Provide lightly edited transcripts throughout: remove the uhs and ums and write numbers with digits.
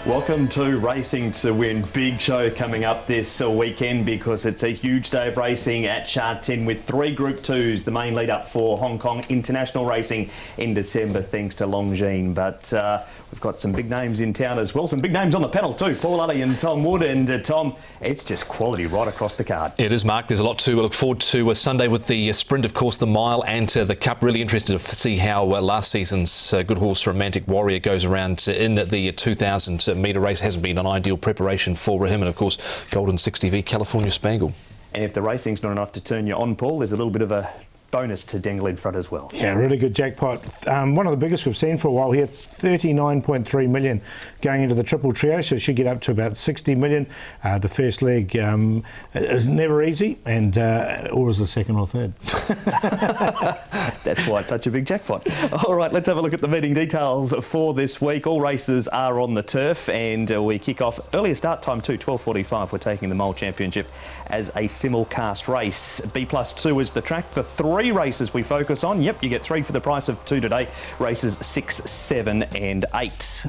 Welcome to Racing to Win. Big show coming up this weekend because it's a huge day of racing at Sha Tin with 3 Group 2s, the main lead up for Hong Kong International Racing in December thanks to Longines. But we've got some big names in town as well, some big names on the panel too, Paul Alley and Tom Wood. And Tom, it's just quality right across the card. It is, Mark. There's a lot to look forward to Sunday with the sprint, of course, the mile and the Cup. Really interested to see how last season's good horse Romantic Warrior goes around in the 2,000 metre race. Hasn't been an ideal preparation for him, and of course Golden 60V California Spangle. And if the racing's not enough to turn you on, Paul, there's a little bit of a bonus to dangle in front as well. Yeah, really good jackpot. One of the biggest we've seen for a while here, 39.3 million going into the triple trio, so it should get up to about 60 million. The first leg is never easy, and or is the second or third. That's why it's such a big jackpot. All right, let's have a look at the meeting details for this week. All races are on the turf, and we kick off earlier start time too, 12:45. We're taking the Mole Championship as a simulcast race. B+2 is the track for 3 races we focus on. Yep, you get 3 for the price of 2 today. Races 6, 7 and 8.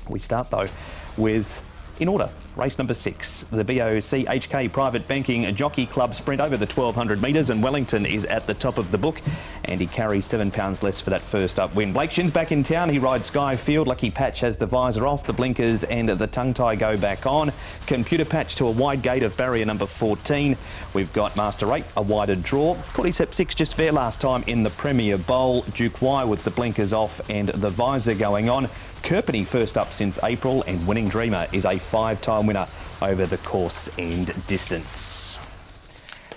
We start though with, in order, race number 6, the BOC HK Private Banking Jockey Club Sprint over the 1,200 metres, and Wellington is at the top of the book, and he carries £7 less for that first up win. Blake Shin's back in town. He rides Skyfield. Lucky Patch has the visor off, the blinkers and the tongue tie go back on. Computer Patch to a wide gate of barrier number 14. We've got Master 8, a wider draw. Cordyceps 6 just fair last time in the Premier Bowl. Duke Y with the blinkers off and the visor going on. Kerpenny first up since April, and Winning Dreamer is a 5-time winner over the course and distance.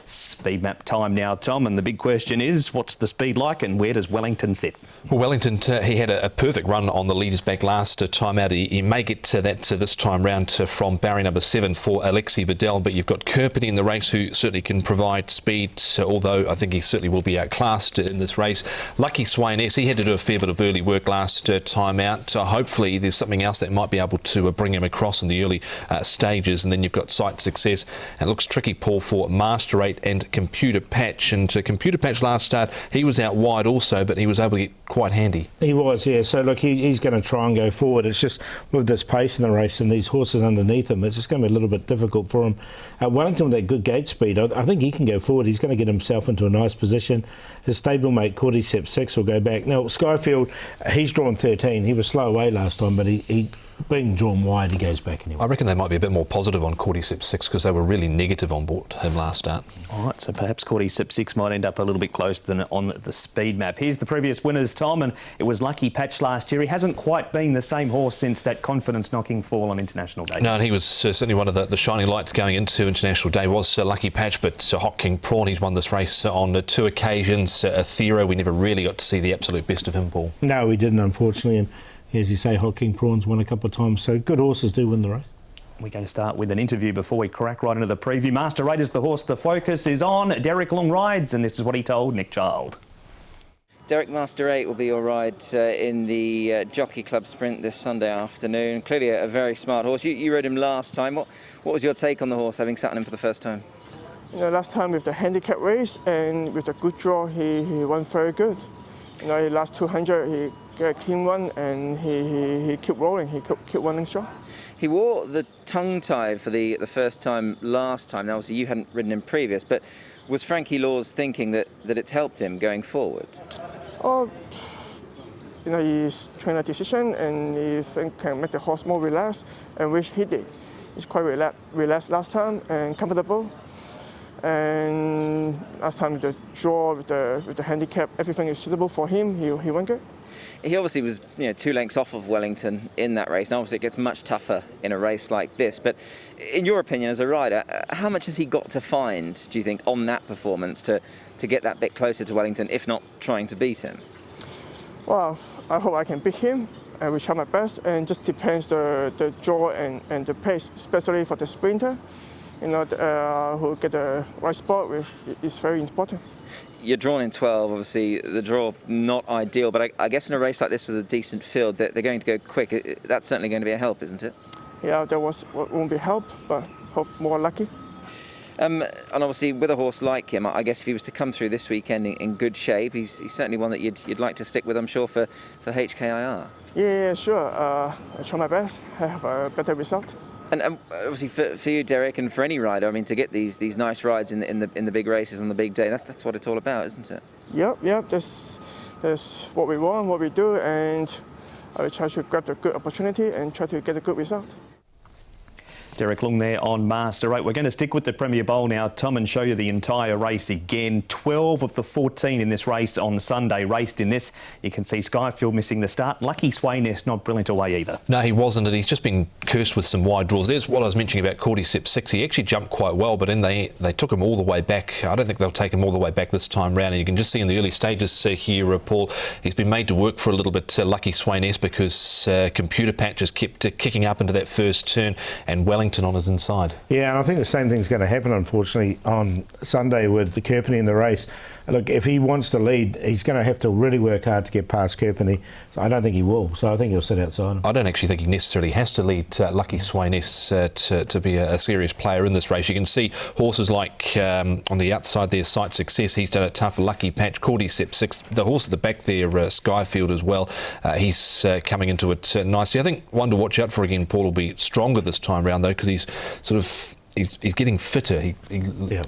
Speed map time now, Tom, and the big question is, what's the speed like and where does Wellington sit? Well, Wellington, he had a perfect run on the leaders back last time out. He may get to that this time round from barrier number 7 for Alexi Bedell, but you've got Kerpenny in the race who certainly can provide speed, although I think he certainly will be outclassed in this race. Lucky Swain S, he had to do a fair bit of early work last time out. Hopefully there's something else that might be able to bring him across in the early stages. And then you've got Sight Success, and it looks tricky, Paul, for Master 8 and Computer Patch. And Computer Patch last start, he was out wide also, but he was able to get quite handy. He was, yeah. So look, he's going to try and go forward. It's just with this pace in the race and these horses underneath him, it's just going to be a little bit difficult for him. Wellington with that good gate speed, I think he can go forward. He's going to get himself into a nice position. His stablemate Cordyceps 6 will go back. Now Skyfield, he's drawn 13. He was slow away last time, but he being drawn wide, he goes back anyway. I reckon they might be a bit more positive on Cordyceps 6 because they were really negative on board him last start. All right, so perhaps Cordyceps 6 might end up a little bit closer than on the speed map. Here's the previous winners, Tom, and it was Lucky Patch last year. He hasn't quite been the same horse since that confidence-knocking fall on International Day. No, and he was certainly one of the shining lights going into International Day was Lucky Patch, but Hot King Prawn, he's won this race on 2 occasions. Athero, we never really got to see the absolute best of him, Paul. No, we didn't, unfortunately. And as you say, Hot King Prawn's won a couple of times, so good horses do win the race. We're going to start with an interview before we crack right into the preview. Master 8 is the horse. The focus is on Derek Long rides, and this is what he told Nick Child. Derek, Master 8 will be your ride in the Jockey Club Sprint this Sunday afternoon. Clearly a very smart horse. You rode him last time. What was your take on the horse, having sat on him for the first time? You know, last time with the handicap race and with the good draw, he won very good. You know, the last 200 he got a clean one, and he kept rolling. He kept running strong. He wore the tongue tie for the first time last time. Now, obviously you hadn't ridden him previous, but was Frankie Lawes thinking that it's helped him going forward? Oh, you know, he's trying a decision, and he think can make the horse more relaxed, and which he did. He's quite relaxed last time and comfortable. And last time with the draw, with the handicap, everything is suitable for him. He went good. He obviously was 2 lengths off of Wellington in that race, and obviously it gets much tougher in a race like this. But in your opinion as a rider, how much has he got to find, do you think, on that performance to get that bit closer to Wellington, if not trying to beat him? Well, I hope I can beat him. I will try my best, and just depends the draw and the pace, especially for the sprinter. You know, who get the right spot with is very important. You're drawn in 12, obviously the draw not ideal, but I guess in a race like this with a decent field, they're going to go quick. That's certainly going to be a help, isn't it? Yeah, won't be help, but hope more lucky. And obviously, with a horse like him, I guess if he was to come through this weekend in good shape, he's certainly one that you'd like to stick with, I'm sure, for HKIR. Yeah, sure. I try my best, have a better result. And obviously for you, Derek, and for any rider, I mean, to get these nice rides in the big races on the big day, that's what it's all about, isn't it? Yep. That's what we want, what we do, and I try to grab the good opportunity and try to get a good result. Derek Lung there on Master 8. We're going to stick with the Premier Bowl now, Tom, and show you the entire race again. 12 of the 14 in this race on Sunday raced in this. You can see Skyfield missing the start. Lucky Swayness not brilliant away either. No, he wasn't, and he's just been cursed with some wide draws. There's what I was mentioning about Cordyceps 6. He actually jumped quite well, but then they took him all the way back. I don't think they'll take him all the way back this time round. And you can just see in the early stages here, Paul, he's been made to work for a little bit, Lucky Swayness, because computer patches kept kicking up into that first turn, and Wellington on his inside. Yeah, and I think the same thing's going to happen, unfortunately, on Sunday with the Kerpenny in the race. Look, if he wants to lead, he's going to have to really work hard to get past Kerpenny. So I don't think he will. So I think he'll sit outside him. I don't actually think he necessarily has to lead Lucky Swayness to be a serious player in this race. You can see horses like on the outside there, Sight Success, he's done it tough. Lucky Patch, Cordyceps 6. The horse at the back there, Skyfield as well, he's coming into it nicely. I think one to watch out for again, Paul, will be Stronger this time round though, because he's sort of he's getting fitter. He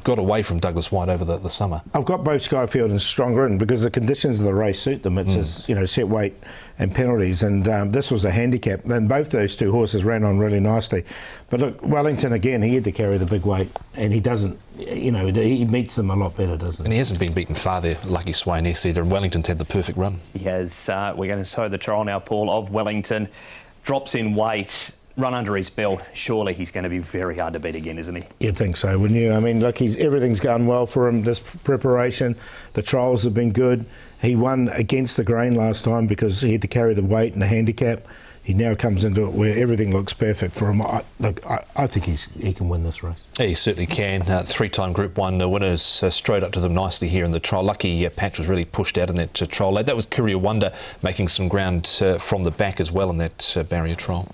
got away from Douglas White over the summer. I've got both Skyfield and Stronger in because the conditions of the race suit them. It's just, set weight and penalties, and this was a handicap. And both those two horses ran on really nicely. But look, Wellington again, he had to carry the big weight, and he doesn't. He meets them a lot better, doesn't he? And he hasn't been beaten far there, Lucky Swayness either. And Wellington's had the perfect run. He has. We're going to show the trial now, Paul, of Wellington. Drops in weight. Run under his belt, surely he's going to be very hard to beat again, isn't he? You'd think so, wouldn't you? I mean, look, everything's gone well for him, this preparation. The trials have been good. He won against the grain last time because he had to carry the weight and the handicap. He now comes into it where everything looks perfect for him. I think he can win this race. He certainly can. Three-time Group 1 winners straight up to them nicely here in the trial. Lucky Patch was really pushed out in that trial. That was Courier Wonder making some ground from the back as well in that barrier trial.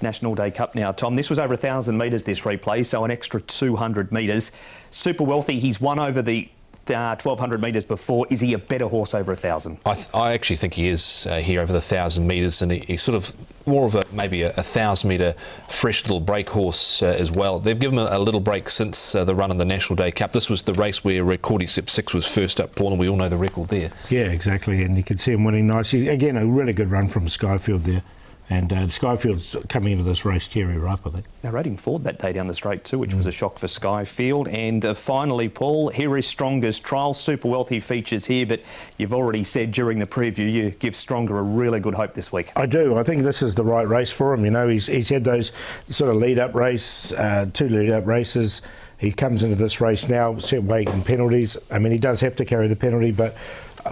National Day Cup now, Tom. This was over 1,000 metres, this replay, so an extra 200 metres. Super Wealthy, he's won over the 1,200 metres before. Is he a better horse over 1,000? I actually think he is here over the 1,000 metres, and he's sort of more of maybe a 1,000-metre fresh little break horse as well. They've given him a little break since the run in the National Day Cup. This was the race where Cordyceps 6 was first up, Paul, and we all know the record there. Yeah, exactly, and you can see him winning nicely. Again, a really good run from Skyfield there. And Skyfield's coming into this race cherry ripe, I think. Now, rating forward that day down the straight too, which was a shock for Skyfield. And finally, Paul, here is Stronger's trial. Super Wealthy features here, but you've already said during the preview you give Stronger a really good hope this week. I do. I think this is the right race for him. He's had those sort of lead-up race, 2 lead-up races. He comes into this race now, set weight and penalties. I mean, he does have to carry the penalty, but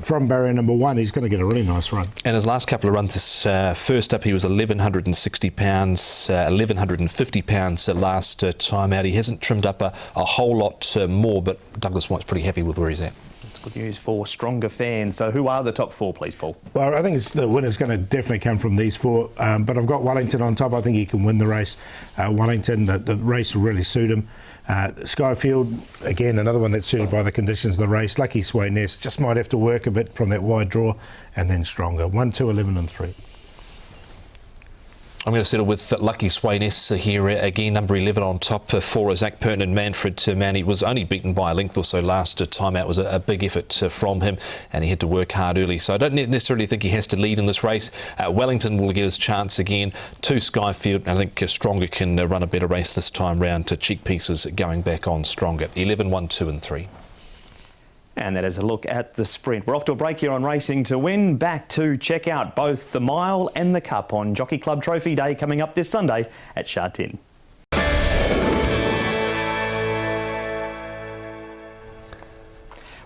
from barrier number 1, he's going to get a really nice run. And his last couple of runs, first up, he was 1,160 pounds, 1,150 pounds last time out. He hasn't trimmed up a whole lot more, but Douglas White's pretty happy with where he's at. That's good news for Stronger fans. So who are the top 4, please, Paul? Well, I think the winner's going to definitely come from these 4, but I've got Wellington on top. I think he can win the race. Wellington, the race will really suit him. Skyfield, again, another one that's suited by the conditions of the race. Lucky Swayness just might have to work a bit from that wide draw, and then Stronger. 1, 2, 11 and 3. I'm going to settle with Lucky Swayness here again, number 11 on top for Zach Purton and Manfred Mann. He was only beaten by a length or so last time out. It was a big effort from him, and he had to work hard early. So I don't necessarily think he has to lead in this race. Wellington will get his chance again. 2 Skyfield, and I think Stronger can run a better race this time round. To cheek pieces going back on Stronger. 11, 1, 2 and 3. And that is a look at the sprint. We're off to a break here on Racing to Win. Back to check out both the mile and the cup on Jockey Club Trophy Day coming up this Sunday at Sha Tin.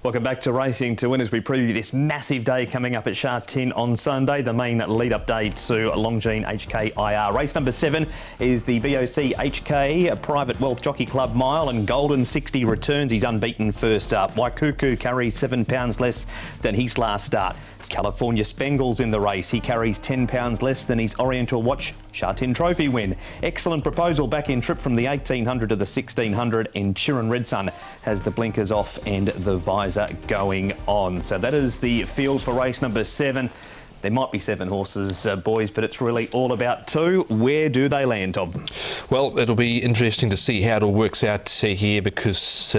Welcome back to Racing to Win as we preview this massive day coming up at Sha Tin on Sunday, the main lead-up day to Longines HKIR. Race number 7 is the BOC HK Private Wealth Jockey Club Mile, and Golden 60 returns. He's unbeaten first up. Waikuku carries £7 less than his last start. California Spangle's in the race. He carries 10 pounds less than his Oriental Watch Sha Tin Trophy win. Excellent proposal back in trip from the 1800 to the 1600, and Chirin Red Sun has the blinkers off and the visor going on. So that is the field for race number 7. There might be 7 horses, boys, but it's really all about 2. Where do they land, Tom? Well, it'll be interesting to see how it all works out here, because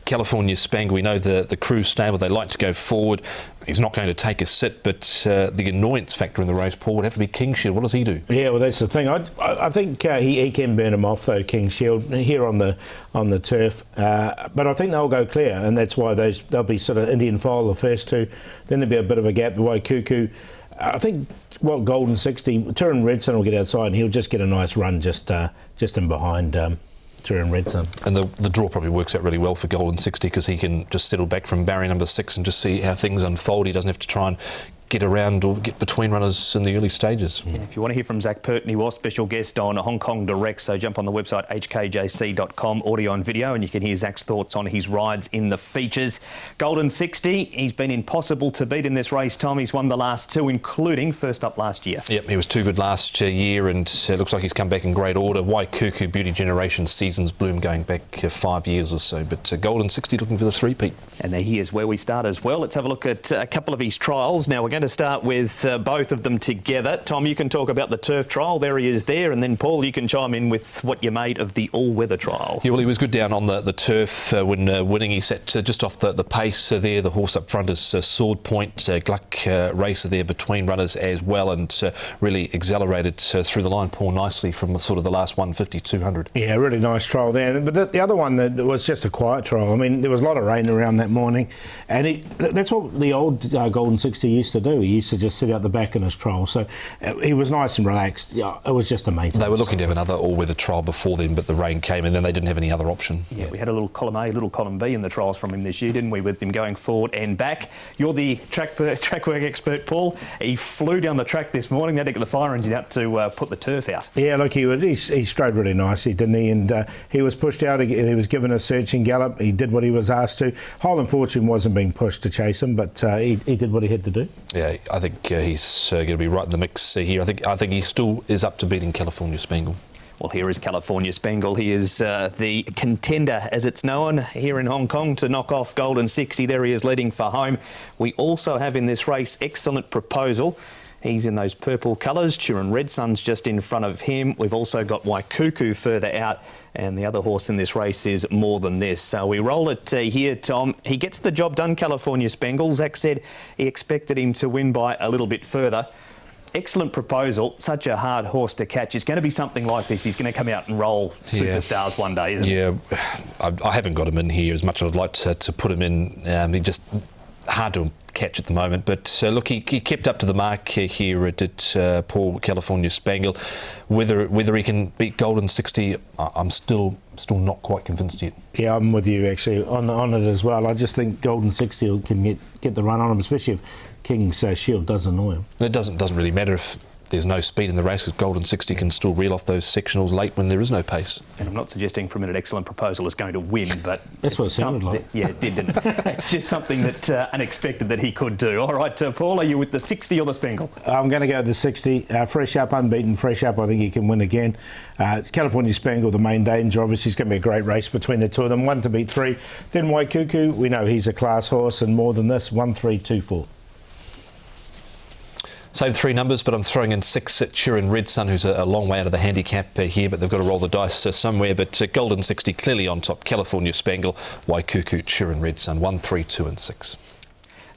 California Spangle, we know the crew stable, they like to go forward. He's not going to take a sit, but the annoyance factor in the race, Paul, would have to be King Shield. What does he do? Yeah, well, that's the thing. I think he can burn him off, though, King Shield, here on the turf. But I think they'll go clear, and that's why they'll be sort of Indian file, the first 2. Then there'll be a bit of a gap. The way Cuckoo, I think, Golden 60, Chirin Red Sun will get outside, and he'll just get a nice run just in behind Chirin Red Sun. And the draw probably works out really well for Golden 60, because he can just settle back from barrier number 6 and just see how things unfold. He doesn't have to try and get around or get between runners in the early stages. Yeah, if you want to hear from Zach Purton, he was special guest on Hong Kong Direct, so jump on the website hkjc.com, audio and video, and you can hear Zach's thoughts on his rides in the features. Golden 60, he's been impossible to beat in this race, Tom. He's won the last 2, including first up last year. Yep, he was too good last year, and it looks like he's come back in great order. Waikuku, Beauty Generation, Seasons Bloom going back 5 years or so, but Golden 60 looking for the 3-peat. And here's where we start as well. Let's have a look at a couple of his trials. Now, we're going to start with both of them together. Tom, you can talk about the turf trial. There he is there. And then, Paul, you can chime in with what you made of the all-weather trial. Yeah, well, he was good down on the turf when winning. He sat just off the pace there. The horse up front is Sword Point, Gluck racer there between runners as well, and really accelerated through the line, Paul, nicely from sort of the last 150, 200. Yeah, really nice trial there. But the other one was just a quiet trial. I mean, there was a lot of rain around that morning, and that's what the old Golden 60 used to do. He used to just sit out the back in his trial, so he was nice and relaxed. Yeah, it was just amazing. They were looking to have another all-weather trial before then, but the rain came and then they didn't have any other option. Yeah, we had a little column A, little column B in the trials from him this year, didn't we, with him going forward and back. You're the track work expert, Paul. He flew down the track this morning. They had to get the fire engine out to put the turf out. Yeah, look, he strode really nicely, didn't he? And he was pushed out. He was given a searching gallop. He did what he was asked to. Highland Fortune wasn't being pushed to chase him, but he did what he had to do. Yeah, I think he's going to be right in the mix here. I think he still is up to beating California Spangle. Well, here is California Spangle. He is the contender, as it's known, here in Hong Kong to knock off Golden 60. There he is leading for home. We also have in this race Excellent Proposal. He's in those purple colours. Chirin Red Sun's just in front of him. We've also got Waikuku further out, and the other horse in this race is More Than This. So we roll it here, Tom. He gets the job done, California Spangle. Zach said he expected him to win by a little bit further. Excellent Proposal, such a hard horse to catch. It's going to be something like this. He's going to come out and roll superstars one day, isn't he? Yeah, I haven't got him in here as much as I'd like to put him in. He just hard to catch at the moment, but look, he kept up to the mark here at Paul California Spangle. Whether he can beat Golden 60, I'm still not quite convinced yet. Yeah, I'm with you actually on it as well. I just think Golden 60 can get the run on him, especially if King's Shield does annoy him. It doesn't really matter if there's no speed in the race, because Golden 60 can still reel off those sectionals late when there is no pace. And I'm not suggesting for a minute Excellent Proposal is going to win, but that's what it sounded like. Yeah, it did, didn't it? It's just something that unexpected that he could do. All right, Paul, are you with the 60 or the Spangle? I'm going to go with the 60. Fresh Up, unbeaten. Fresh Up, I think he can win again. California Spangle, the main danger. Obviously, it's going to be a great race between the two of them. 1 to beat 3. Then Waikuku, we know he's a class horse, and More Than This, 1, 3, 2, 4. Same 3 numbers, but I'm throwing in 6 at Chirin Red Sun, who's a long way out of the handicap here, but they've got to roll the dice somewhere. But Golden 60 clearly on top. California Spangle, Waikuku, Chirin Red Sun, 1, 3, 2 and 6.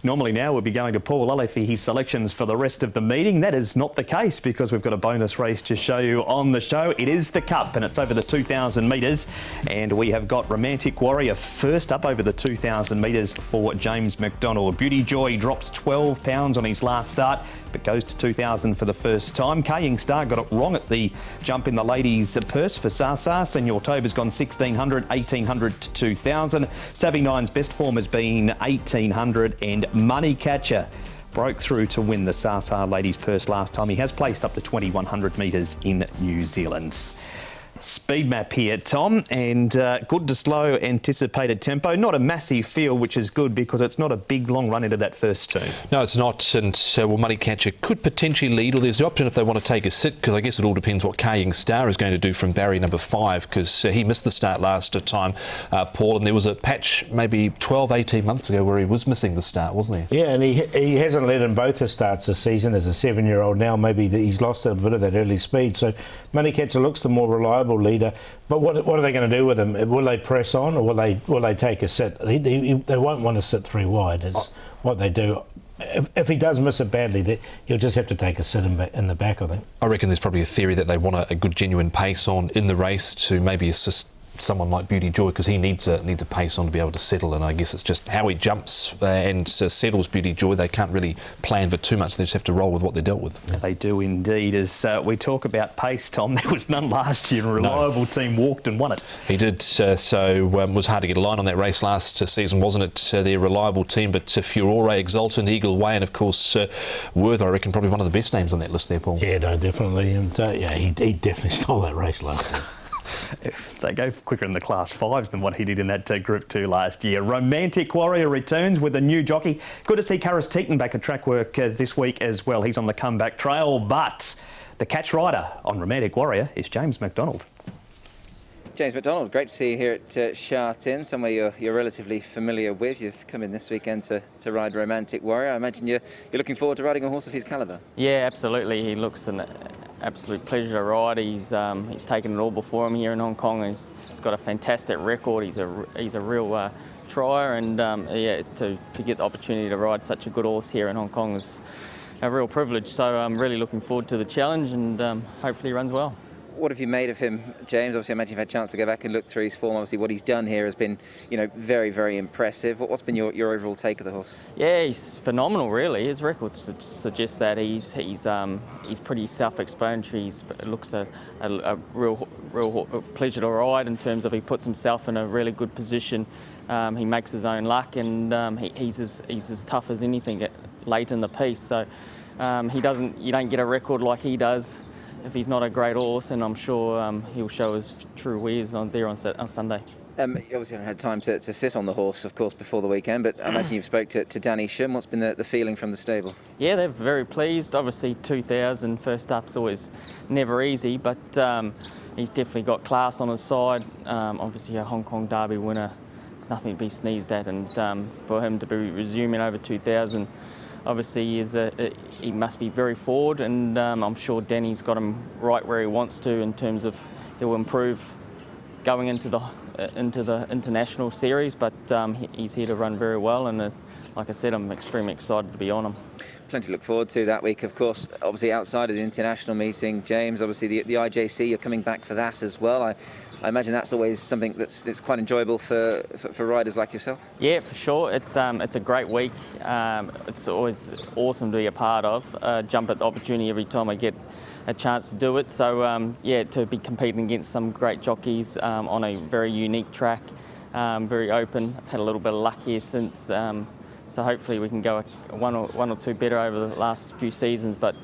Normally now we'll be going to Paul Lally for his selections for the rest of the meeting. That is not the case, because we've got a bonus race to show you on the show. It is the Cup, and it's over the 2,000 metres. And we have got Romantic Warrior first up over the 2,000 metres for James McDonald. Beauty Joy drops 12 pounds on his last start, but goes to 2,000 for the first time. Kaying Star got it wrong at the jump in the ladies' purse for Sasa. Senor Toba's gone 1,600, 1,800 to 2,000. Savvy Nine's best form has been 1,800, and Money Catcher broke through to win the Sasa ladies' purse last time. He has placed up to 2,100 metres in New Zealand. Speed map here, Tom, and good to slow anticipated tempo. Not a massive field, which is good because it's not a big long run into that first turn. No, it's not, and Money Catcher could potentially lead, or there's the option if they want to take a sit, because I guess it all depends what Carrying Star is going to do from barrier number 5, because he missed the start last time, Paul, and there was a patch maybe 12, 18 months ago where he was missing the start, wasn't he? Yeah, and he hasn't led in both the starts this season as a 7-year-old. Now maybe he's lost a bit of that early speed, so Money Catcher looks the more reliable leader. But what are they going to do with him? Will they press on, or will they take a sit? They won't want to sit 3 wide. Is what they do. If he does miss it badly, he'll just have to take a sit in the back, I think. I reckon there's probably a theory that they want a good genuine pace on in the race to maybe assist someone like Beauty Joy, because he needs a pace on to be able to settle, and I guess it's just how he jumps and settles Beauty Joy. They can't really plan for too much. They just have to roll with what they're dealt with. Yeah, they do indeed. As we talk about pace, Tom, there was none last year. A reliable team walked and won it. He did, so was hard to get a line on that race last season, wasn't it? Their reliable team, but Furore, Exultant, Eagle Way, and of course Worth, I reckon, probably one of the best names on that list there, Paul. Yeah, no, definitely, and he definitely stole that race last year. They go quicker in the Class 5s than what he did in that Group 2 last year. Romantic Warrior returns with a new jockey. Good to see Curris Teaton back at track work this week as well. He's on the comeback trail, but the catch rider on Romantic Warrior is James McDonald. James McDonald, great to see you here at Sha Tin, somewhere you're relatively familiar with. You've come in this weekend to ride Romantic Warrior. I imagine you're looking forward to riding a horse of his calibre. Yeah, absolutely. He looks an absolute pleasure to ride. He's taken it all before him here in Hong Kong. He's got a fantastic record. He's a real trier, and to get the opportunity to ride such a good horse here in Hong Kong is a real privilege. So I'm really looking forward to the challenge, and hopefully he runs well. What have you made of him, James? Obviously, I imagine you've had a chance to go back and look through his form. Obviously, what he's done here has been, very, very impressive. What's been your overall take of the horse? Yeah, he's phenomenal, really. His record suggests that he's pretty self-explanatory. It looks a real pleasure to ride in terms of he puts himself in a really good position. He makes his own luck, and he's as tough as anything late in the piece. So you don't get a record like he does if he's not a great horse, and I'm sure he'll show his true wares on Sunday. You obviously haven't had time to sit on the horse, of course, before the weekend, but I imagine you've spoke to Danny Shim. What's been the feeling from the stable? Yeah, they're very pleased. Obviously, 2000 first up's always never easy, but he's definitely got class on his side. Obviously, a Hong Kong Derby winner, it's nothing to be sneezed at, and for him to be resuming over 2000, obviously he must be very forward, and I'm sure Danny's got him right where he wants to in terms of he'll improve going into the international series, but he's here to run very well, and like I said, I'm extremely excited to be on him. Plenty to look forward to that week, of course. Obviously, outside of the international meeting, James, obviously the IJC, you're coming back for that as well. I imagine that's always something that's quite enjoyable for riders like yourself. Yeah, for sure. It's a great week. It's always awesome to be a part of. Jump at the opportunity every time I get a chance to do it. So to be competing against some great jockeys on a very unique track, very open. I've had a little bit of luck here since. So hopefully we can go one or two better over the last few seasons. But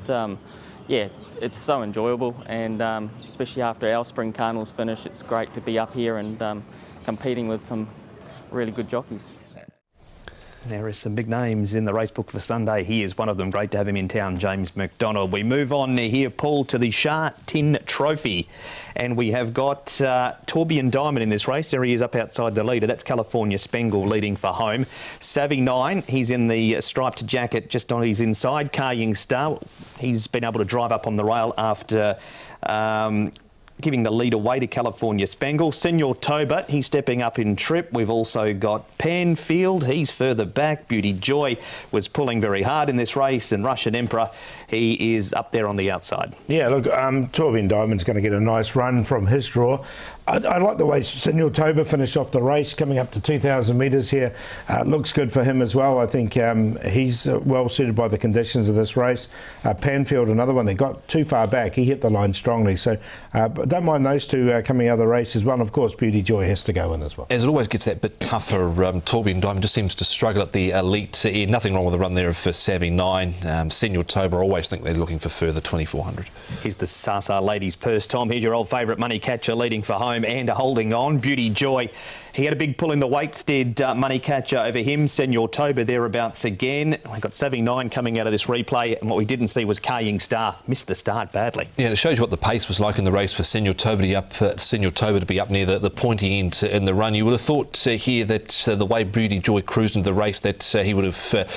it's so enjoyable, and especially after our spring carnival's finish, it's great to be up here and competing with some really good jockeys. There are some big names in the racebook for Sunday. He is one of them. Great to have him in town, James McDonald. We move on here, Paul, to the Sha Tin Trophy. And we have got Tourbillon Diamond in this race. There he is up outside the leader. That's California Spangle leading for home. Savvy 9, he's in the striped jacket just on his inside. Carrying Star, he's been able to drive up on the rail after giving the lead away to California Spangle. Senor Tobert, he's stepping up in trip. We've also got Panfield, he's further back. Beauty Joy was pulling very hard in this race, and Russian Emperor, he is up there on the outside. Yeah, look, Tourbillon Diamond's going to get a nice run from his draw. I like the way Senor Tobert finished off the race, coming up to 2,000 metres here. Looks good for him as well. I think he's well suited by the conditions of this race. Panfield, another one, they got too far back. He hit the line strongly. So don't mind those two coming out of the race as well. And of course, Beauty Joy has to go in as well. As it always gets that bit tougher, Torbjorn Diamond just seems to struggle at the elite end. Nothing wrong with the run there of Savvy 9. Senior Toba, I always think they're looking for further 2400. Here's the Sasa Ladies Purse, Tom. Here's your old favourite Money Catcher leading for home and holding on. Beauty Joy. He had a big pull in the weights, did Money Catcher over him. Senor Toba thereabouts again. We got 79 coming out of this replay, and what we didn't see was Kaying Star. Missed the start badly. Yeah, it shows you what the pace was like in the race for Senor Toba to be up near the pointy end in the run. You would have thought here that the way Beauty Joy cruised into the race that he would have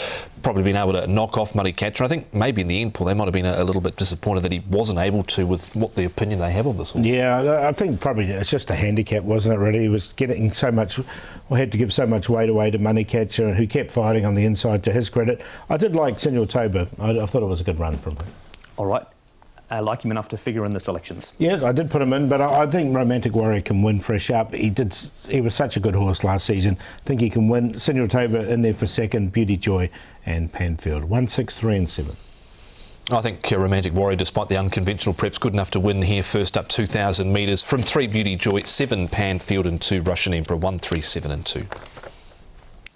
probably been able to knock off Money Catcher. I think maybe in the end, Paul, they might have been a little bit disappointed that he wasn't able to with what the opinion they have of this horse. Yeah, I think probably it's just a handicap, wasn't it, really? He was getting so much, or had to give so much weight away to Money Catcher, who kept fighting on the inside, to his credit. I did like Senor Toba. I thought it was a good run from him. All right. I like him enough to figure in the selections. Yeah, I did put him in, but I think Romantic Warrior can win fresh up. He was such a good horse last season. I think he can win. Senor Toba in there for second, Beauty Joy and Panfield. 1, 6, 3 and 7. I think Romantic Warrior, despite the unconventional preps, good enough to win here first up 2,000 metres. From 3 Beauty Joy, 7 Panfield and 2 Russian Emperor, 1, 3, 7 and 2.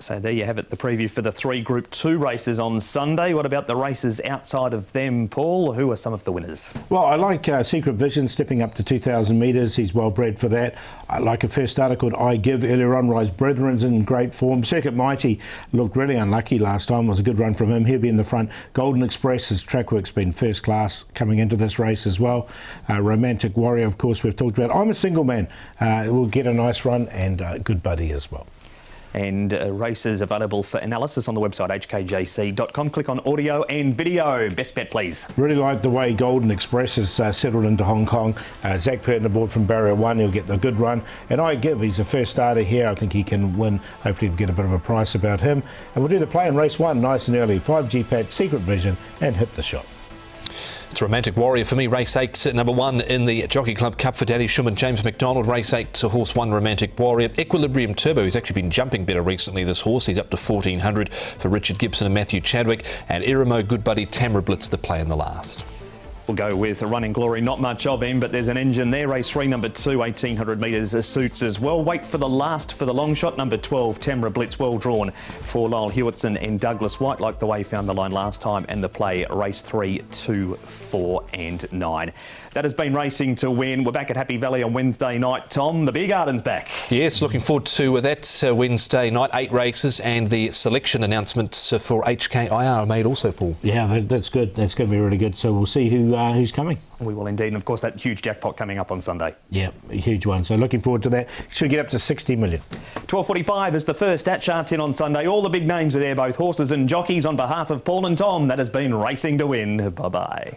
So there you have it, the preview for the 3 Group 2 races on Sunday. What about the races outside of them, Paul? Who are some of the winners? Well, I like Secret Vision stepping up to 2,000 metres. He's well bred for that. I like a first starter called I Give earlier on. Rise Brethren's in great form. Circuit Mighty looked really unlucky last time. It was a good run from him. He'll be in the front. Golden Express, his track work's been first class coming into this race as well. Romantic Warrior, of course, we've talked about. I'm a Single Man. Will get a nice run, and Good Buddy as well. And races available for analysis on the website hkjc.com. Click on audio and video. Best bet, please. Really like the way Golden Express has settled into Hong Kong. Zach Purton aboard from barrier 1. He'll get the good run. And I Give, he's a first starter here. I think he can win. Hopefully we'll get a bit of a price about him. And we'll do the play in race 1 nice and early. 5 GPAT, Secret Vision and Hit the Shot. It's Romantic Warrior for me. Race 8, number 1 in the Jockey Club Cup for Daddy Shuman James McDonald. Race 8 to horse 1, Romantic Warrior. Equilibrium Turbo, he's actually been jumping better recently, this horse. He's up to 1,400 for Richard Gibson and Matthew Chadwick. And Irimo, Good Buddy, Tamara Blitz, the play in the last. We'll go with a Running Glory, not much of him, but there's an engine there. Race 3, number 2, 1,800 metres, suits as well. Wait for the last for the long shot, number 12, Tamara Blitz, well drawn for Lyle Hewitson and Douglas White, like the way he found the line last time, and the play race 3, 2, 4 and 9. That has been Racing to Win. We're back at Happy Valley on Wednesday night. Tom, the Beer Garden's back. Yes, looking forward to that Wednesday night, 8 races, and the selection announcements for HKIR are made also, Paul. Yeah, that's good. That's going to be really good. So we'll see who's coming. We will indeed. And of course, that huge jackpot coming up on Sunday. Yeah, a huge one. So looking forward to that. Should get up to 60 million. 12:45 is the first at Sha Tin on Sunday. All the big names are there, both horses and jockeys. On behalf of Paul and Tom, that has been Racing to Win. Bye-bye.